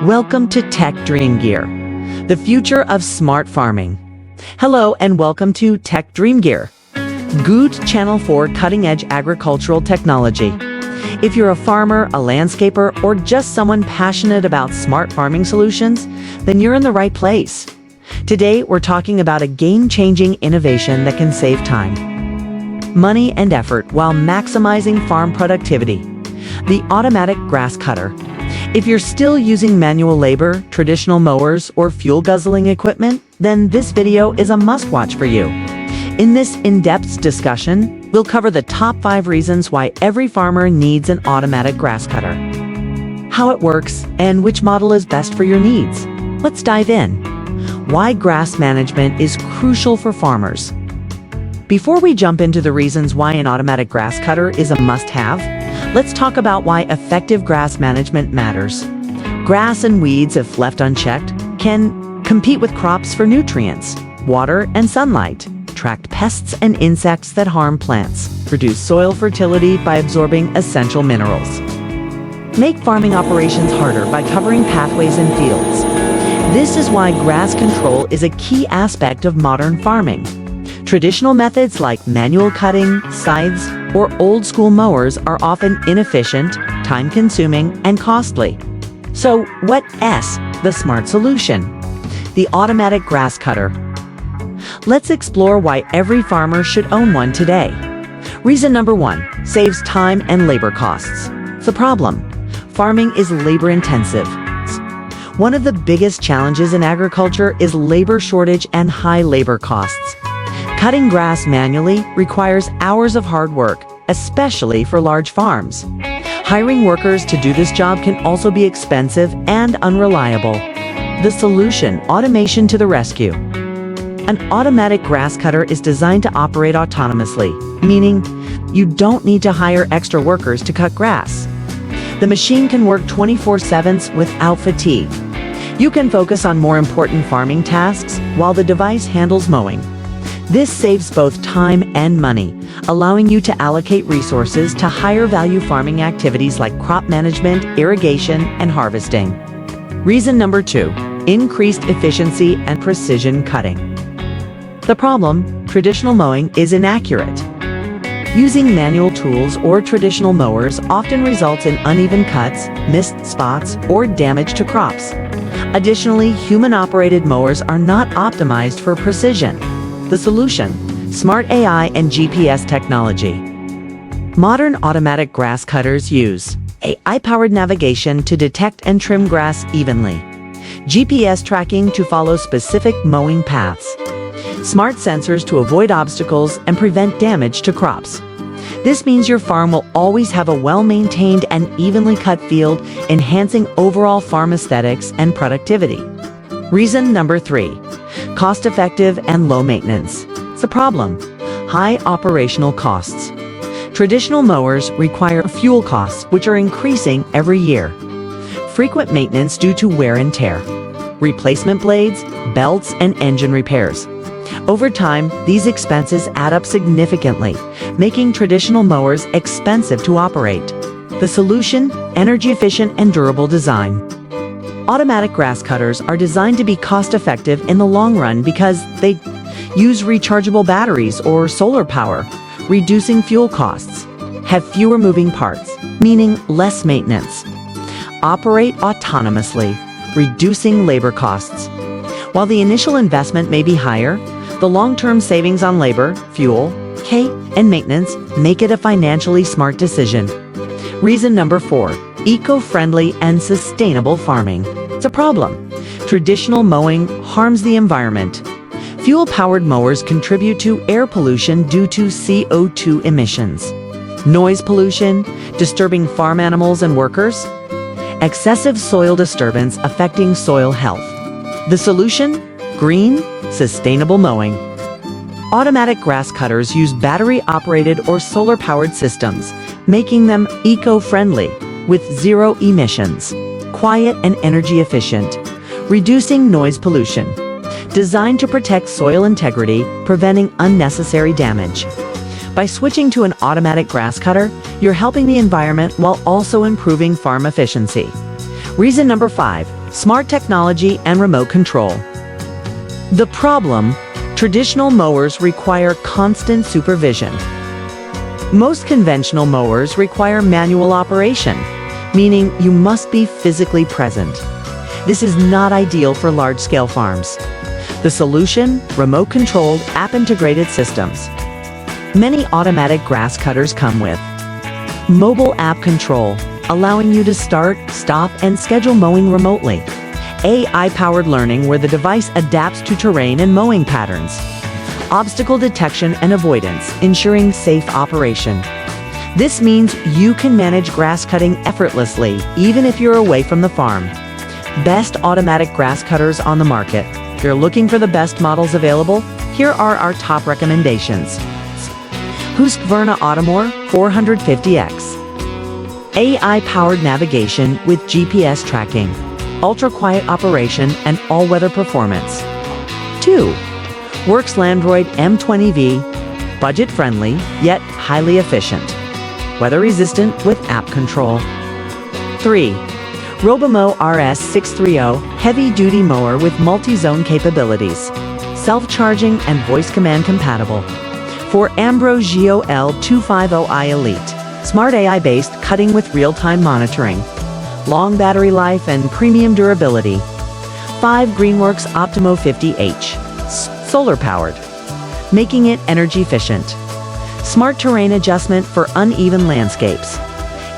Welcome to Tech Dream Gear, the future of smart farming. Hello and welcome to Tech Dream Gear, Good channel for cutting-edge agricultural technology. If you're a farmer, a landscaper, or just someone passionate about smart farming solutions, then you're in the right place. Today, we're talking about a game-changing innovation that can save time, money, and effort while maximizing farm productivity: the automatic grass cutter. If you're still using manual labor, traditional mowers, or fuel-guzzling equipment, then this video is a must-watch for you. In this in-depth discussion, we'll cover the top 5 reasons why every farmer needs an automatic grass cutter, how it works, and which model is best for your needs. Let's dive in. Why grass management is crucial for farmers. Before we jump into the reasons why an automatic grass cutter is a must-have, let's talk about why effective grass management matters. Grass and weeds, if left unchecked, can compete with crops for nutrients, water, and sunlight, attract pests and insects that harm plants, reduce soil fertility by absorbing essential minerals, make farming operations harder by covering pathways and fields. This is why grass control is a key aspect of modern farming. Traditional methods like manual cutting, scythes, or old-school mowers are often inefficient, time-consuming, and costly. So what's the smart solution? The automatic grass cutter. Let's explore why every farmer should own one today. Reason number 1, saves time and labor costs. The problem: farming is labor-intensive. One of the biggest challenges in agriculture is labor shortage and high labor costs. Cutting grass manually requires hours of hard work, especially for large farms. Hiring workers to do this job can also be expensive and unreliable. The solution: automation to the rescue. An automatic grass cutter is designed to operate autonomously, meaning you don't need to hire extra workers to cut grass. The machine can work 24/7 without fatigue. You can focus on more important farming tasks while the device handles mowing. This saves both time and money, allowing you to allocate resources to higher value farming activities like crop management, irrigation, and harvesting. Reason number 2, increased efficiency and precision cutting. The problem: traditional mowing is inaccurate. Using manual tools or traditional mowers often results in uneven cuts, missed spots, or damage to crops. Additionally, human-operated mowers are not optimized for precision. The solution: smart AI and GPS technology. Modern automatic grass cutters use AI-powered navigation to detect and trim grass evenly, GPS tracking to follow specific mowing paths, smart sensors to avoid obstacles and prevent damage to crops. This means your farm will always have a well-maintained and evenly cut field, enhancing overall farm aesthetics and productivity. Reason number 3, cost-effective and low maintenance. The problem: high operational costs. Traditional mowers require fuel costs, which are increasing every year. Frequent maintenance due to wear and tear, replacement blades, belts, and engine repairs. Over time, these expenses add up significantly, making traditional mowers expensive to operate. The solution: energy-efficient and durable design. Automatic grass cutters are designed to be cost-effective in the long run because they use rechargeable batteries or solar power, reducing fuel costs, have fewer moving parts, meaning less maintenance, operate autonomously, reducing labor costs. While the initial investment may be higher, the long-term savings on labor, fuel, and maintenance make it a financially smart decision. Reason number 4, eco-friendly and sustainable farming. It's a problem: traditional mowing harms the environment. Fuel-powered mowers contribute to air pollution due to CO2 emissions, noise pollution, disturbing farm animals and workers, excessive soil disturbance affecting soil health. The solution: green, sustainable mowing. Automatic grass cutters use battery-operated or solar-powered systems, making them eco-friendly with zero emissions, quiet and energy efficient, reducing noise pollution, designed to protect soil integrity, preventing unnecessary damage. By switching to an automatic grass cutter, you're helping the environment while also improving farm efficiency. Reason number 5, smart technology and remote control. The problem: traditional mowers require constant supervision. Most conventional mowers require manual operation, meaning you must be physically present. This is not ideal for large-scale farms. The solution: remote-controlled, app-integrated systems. Many automatic grass cutters come with mobile app control, allowing you to start, stop, and schedule mowing remotely. AI-powered learning, where the device adapts to terrain and mowing patterns. Obstacle detection and avoidance, ensuring safe operation. This means you can manage grass cutting effortlessly, even if you're away from the farm. Best automatic grass cutters on the market. If you're looking for the best models available, here are our top recommendations. Husqvarna Automowr 450X. AI-powered navigation with GPS tracking, ultra-quiet operation, and all-weather performance. 2. Works Landroid M20V. Budget-friendly, yet highly efficient. Weather-resistant with app control. 3. Robomow RS630 heavy-duty mower with multi-zone capabilities. Self-charging and voice command compatible. For Ambrosio L250i Elite. Smart AI-based cutting with real-time monitoring. Long battery life and premium durability. 5. Greenworks Optimo 50H. Solar-powered, making it energy-efficient. Smart terrain adjustment for uneven landscapes.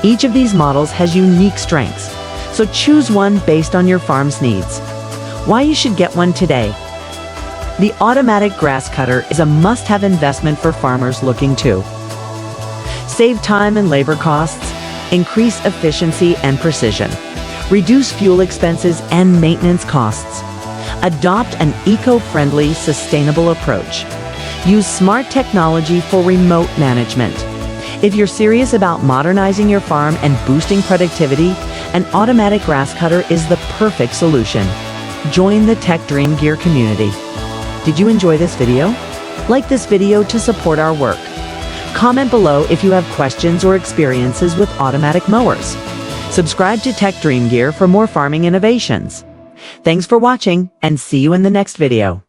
Each of these models has unique strengths, so choose one based on your farm's needs. Why you should get one today? The automatic grass cutter is a must-have investment for farmers looking to save time and labor costs, increase efficiency and precision, reduce fuel expenses and maintenance costs, adopt an eco-friendly, sustainable approach, use smart technology for remote management. If you're serious about modernizing your farm and boosting productivity, an automatic grass cutter is the perfect solution. Join the Tech Dream Gear community. Did you enjoy this video? Like this video to support our work. Comment below if you have questions or experiences with automatic mowers. Subscribe to Tech Dream Gear for more farming innovations. Thanks for watching, and see you in the next video.